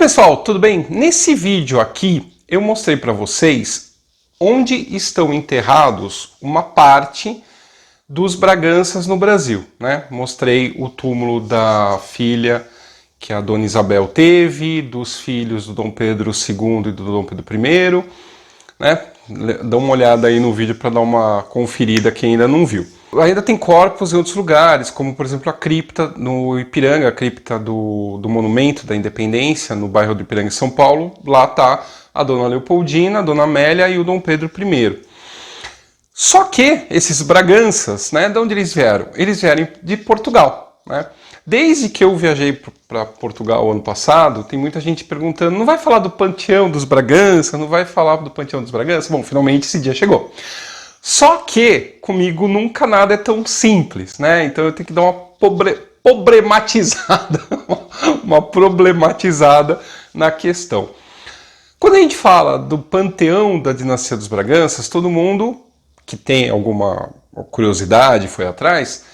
pessoal, tudo bem? Nesse vídeo aqui eu mostrei para vocês onde estão enterrados uma parte dos Braganças no Brasil, né? Mostrei o túmulo da filha que a Dona Isabel teve, dos filhos do Dom Pedro II e do Dom Pedro I, né? Dá uma olhada aí no vídeo para dar uma conferida quem ainda não viu. Ainda tem corpos em outros lugares, como por exemplo a cripta no Ipiranga, a cripta do Monumento da Independência, no bairro do Ipiranga, em São Paulo. Lá está a Dona Leopoldina, a Dona Amélia e o Dom Pedro I. Só que esses Braganças, né, de onde eles vieram? Eles vieram de Portugal, né? Desde que eu viajei para Portugal ano passado, tem muita gente perguntando, não vai falar do Panteão dos Bragança, não vai falar do Panteão dos Bragança? Bom, finalmente esse dia chegou. Só que comigo nunca nada é tão simples, né? Então eu tenho que dar uma problematizada na questão. Quando a gente fala do Panteão da dinastia dos Braganças, todo mundo que tem alguma curiosidade, foi atrás,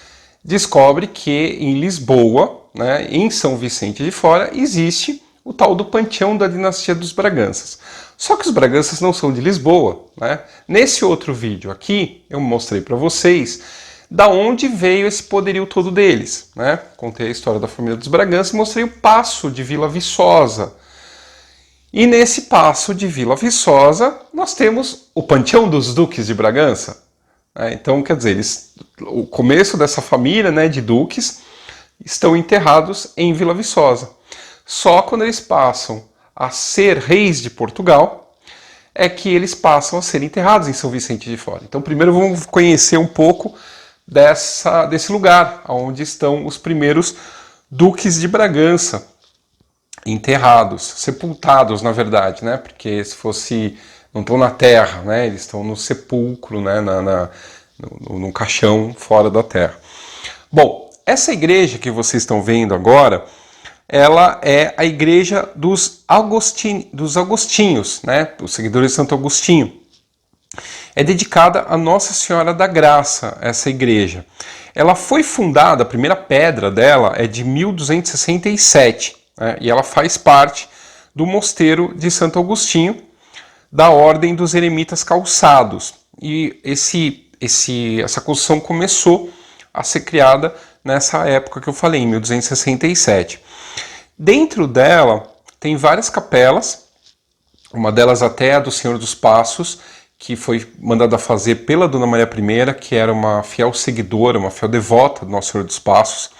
descobre que em Lisboa, né, em São Vicente de Fora, existe o tal do Panteão da dinastia dos Braganças. Só que os Braganças não são de Lisboa, né? Nesse outro vídeo aqui, eu mostrei para vocês da onde veio esse poderio todo deles, né? Contei a história da família dos Braganças e mostrei o paço de Vila Viçosa. E nesse paço de Vila Viçosa, nós temos o Panteão dos Duques de Bragança. Então, quer dizer, o começo dessa família, né, de duques estão enterrados em Vila Viçosa. Só quando eles passam a ser reis de Portugal é que eles passam a ser enterrados em São Vicente de Fora. Então, primeiro vamos conhecer um pouco desse lugar, onde estão os primeiros duques de Bragança enterrados, sepultados, na verdade, né? Porque se fosse, não estão na terra, né? Eles estão no sepulcro, né? No caixão fora da terra. Bom, essa igreja que vocês estão vendo agora, ela é a igreja dos Agostinhos, né? Os seguidores de Santo Agostinho. É dedicada a Nossa Senhora da Graça, essa igreja. Ela foi fundada, a primeira pedra dela é de 1267, né? E ela faz parte do mosteiro de Santo Agostinho, da Ordem dos Eremitas Calçados. E essa construção começou a ser criada nessa época que eu falei, em 1267. Dentro dela tem várias capelas, uma delas até a do Senhor dos Passos, que foi mandada fazer pela Dona Maria I, que era uma fiel seguidora, uma fiel devota do Nosso Senhor dos Passos.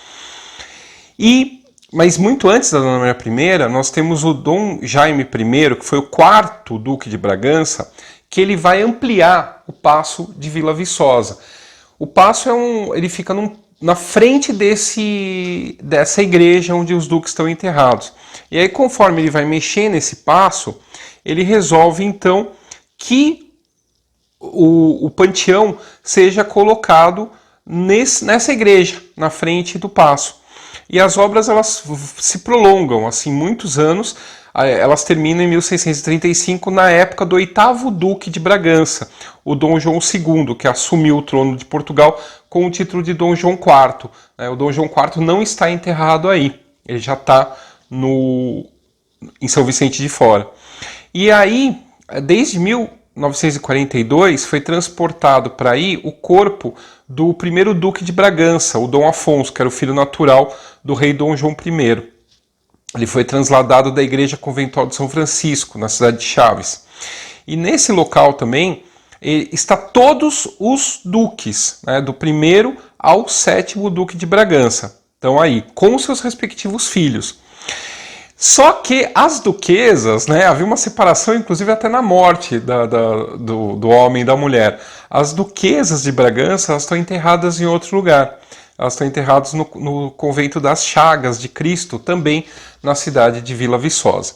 Mas muito antes da Dona Maria I, nós temos o Dom Jaime I, que foi o quarto Duque de Bragança, que ele vai ampliar o Paço de Vila Viçosa. O paço ele fica na frente dessa igreja onde os duques estão enterrados. E aí, conforme ele vai mexer nesse paço, ele resolve então que o panteão seja colocado nessa igreja, na frente do paço. E as obras elas se prolongam, assim, muitos anos. Elas terminam em 1635, na época do 8º Duque de Bragança, o Dom João II, que assumiu o trono de Portugal com o título de Dom João IV. O Dom João IV não está enterrado aí, ele já está em São Vicente de Fora. E aí, desde 1942, foi transportado para aí o corpo do primeiro Duque de Bragança, o Dom Afonso, que era o filho natural do rei Dom João I. Ele foi trasladado da Igreja Conventual de São Francisco, na cidade de Chaves. E nesse local também está todos os duques, né, do 1º ao 7º Duque de Bragança. Então aí, com seus respectivos filhos. Só que as duquesas, né, havia uma separação, inclusive até na morte do homem e da mulher. As duquesas de Bragança elas estão enterradas em outro lugar. Elas estão enterradas no convento das Chagas de Cristo, também na cidade de Vila Viçosa.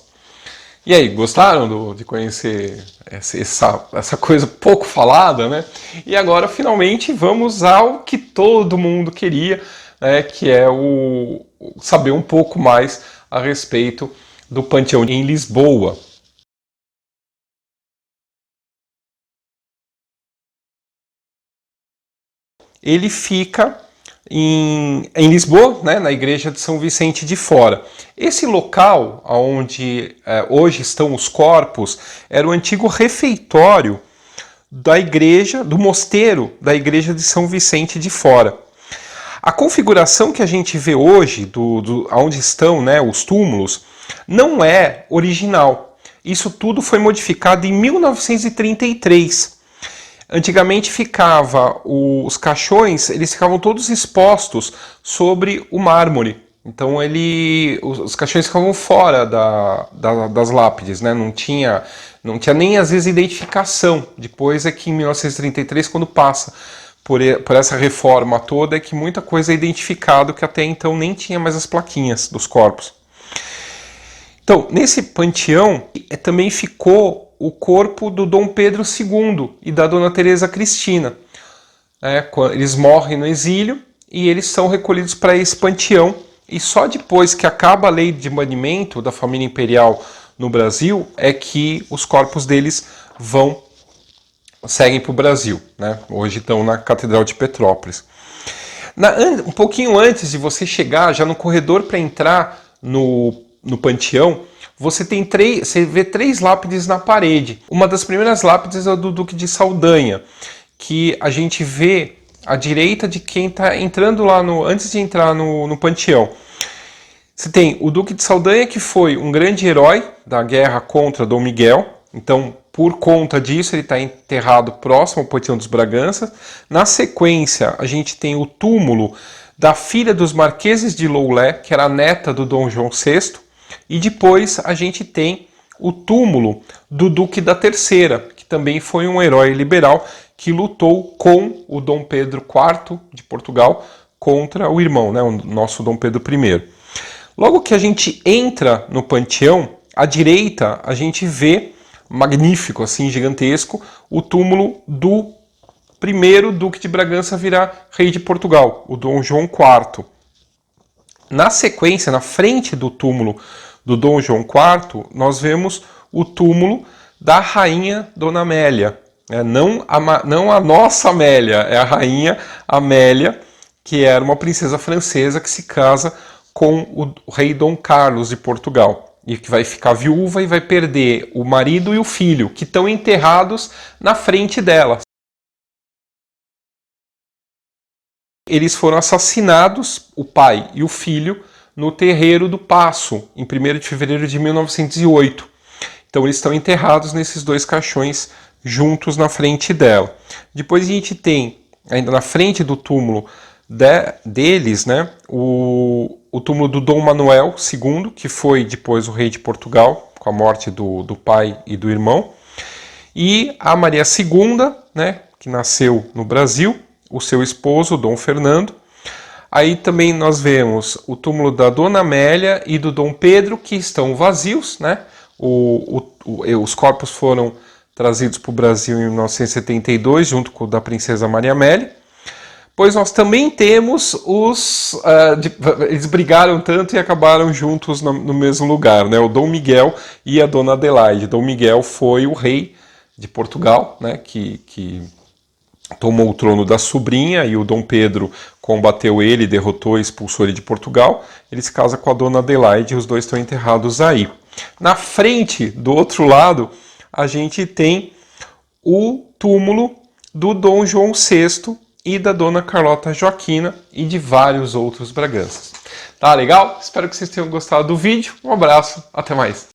E aí, gostaram de conhecer essa coisa pouco falada, né? E agora, finalmente, vamos ao que todo mundo queria, né, que é saber um pouco mais a respeito do Panteão em Lisboa. Ele fica em Lisboa, né, na igreja de São Vicente de Fora. Esse local onde hoje estão os corpos era o antigo refeitório da igreja, do mosteiro da igreja de São Vicente de Fora. A configuração que a gente vê hoje, onde estão, né, os túmulos, não é original. Isso tudo foi modificado em 1933. Antigamente os caixões, eles ficavam todos expostos sobre o mármore. Então os caixões ficavam fora das lápides, né? Não tinha nem às vezes identificação. Depois é que em 1933, quando passa por essa reforma toda, é que muita coisa é identificado que até então nem tinha mais as plaquinhas dos corpos. Então, nesse panteão também ficou o corpo do Dom Pedro II e da Dona Teresa Cristina. Eles morrem no exílio e eles são recolhidos para esse panteão. E só depois que acaba a lei de banimento da família imperial no Brasil é que os corpos deles seguem para o Brasil. Né? Hoje estão na Catedral de Petrópolis. Um pouquinho antes de você chegar, já no corredor para entrar no panteão, você vê 3 lápides na parede. Uma das primeiras lápides é a do Duque de Saldanha, que a gente vê à direita de quem está entrando lá antes de entrar no panteão. Você tem o Duque de Saldanha, que foi um grande herói da guerra contra Dom Miguel. Então, por conta disso, ele está enterrado próximo ao panteão dos Braganças. Na sequência, a gente tem o túmulo da filha dos Marqueses de Loulé, que era a neta do Dom João VI. E depois a gente tem o túmulo do Duque da Terceira, que também foi um herói liberal que lutou com o Dom Pedro IV de Portugal contra o irmão, né, o nosso Dom Pedro I. Logo que a gente entra no panteão, à direita a gente vê, magnífico, assim, gigantesco, o túmulo do primeiro Duque de Bragança virar rei de Portugal, o Dom João IV. Na sequência, na frente do túmulo do Dom João IV, nós vemos o túmulo da rainha Dona Amélia. Não a nossa Amélia, é a rainha Amélia, que era uma princesa francesa que se casa com o rei Dom Carlos de Portugal. E que vai ficar viúva e vai perder o marido e o filho, que estão enterrados na frente dela. Eles foram assassinados, o pai e o filho, no terreiro do Paço, em 1º de fevereiro de 1908. Então eles estão enterrados nesses 2 caixões juntos na frente dela. Depois a gente tem, ainda na frente do túmulo deles, né, o túmulo do Dom Manuel II, que foi depois o rei de Portugal, com a morte do pai e do irmão. E a Maria II, né, que nasceu no Brasil, o seu esposo, Dom Fernando. Aí também nós vemos o túmulo da Dona Amélia e do Dom Pedro, que estão vazios, né? Os corpos foram trazidos para o Brasil em 1972, junto com o da Princesa Maria Amélia. Pois nós também temos eles brigaram tanto e acabaram juntos no mesmo lugar, né? O Dom Miguel e a Dona Adelaide. Dom Miguel foi o rei de Portugal, né? Que tomou o trono da sobrinha, e o Dom Pedro combateu ele, derrotou e expulsou ele de Portugal. Ele se casa com a Dona Adelaide e os 2 estão enterrados aí. Na frente, do outro lado, a gente tem o túmulo do Dom João VI e da Dona Carlota Joaquina e de vários outros Braganças. Tá legal? Espero que vocês tenham gostado do vídeo. Um abraço, até mais!